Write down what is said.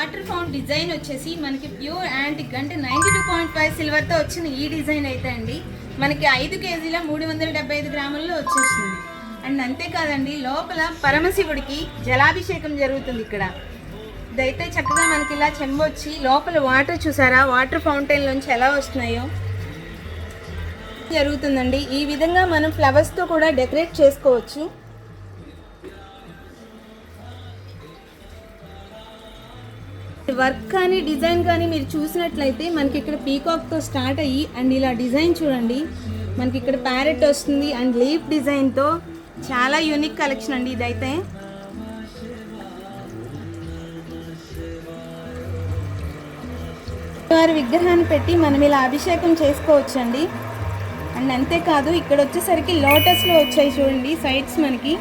Water fount design వచ్చేసి మనకి pure antique అంటే 92.5 సిల్వర్తో వచ్చిన ఈ డిజైన్ అయితే అండి మనకి 5 కేజీల 375 గ్రాముల్లో వచ్చేసింది. అండ్ అంతేకాదండి లోపల పరమశివుడికి జలాభిషేకం జరుగుతుంది. ఇక్కడ ఇదైతే చక్కగా మనకి ఇలా చెంబొచ్చి లోపల వాటర్ చూసారా, వాటర్ ఫౌంటైన్ నుంచి ఎలా వస్తున్నాయో జరుగుతుందండి. ఈ విధంగా మనం ఫ్లవర్స్తో కూడా డెకరేట్ చేసుకోవచ్చు. వర్క్ కానీ డిజైన్ కానీ మీరు చూసినట్లయితే మనకి ఇక్కడ పీకాక్తో స్టార్ట్ అయ్యి అండ్ ఇలా డిజైన్ చూడండి, మనకి ఇక్కడ ప్యారెట్ వస్తుంది అండ్ లీఫ్ డిజైన్తో చాలా యూనిక్ కలెక్షన్ అండి ఇదైతే. వారి విగ్రహాన్ని పెట్టి మనం ఇలా అభిషేకం చేసుకోవచ్చండి. అండ్ అంతేకాదు ఇక్కడ వచ్చేసరికి లోటస్లో వచ్చాయి చూడండి సైడ్స్ మనకి.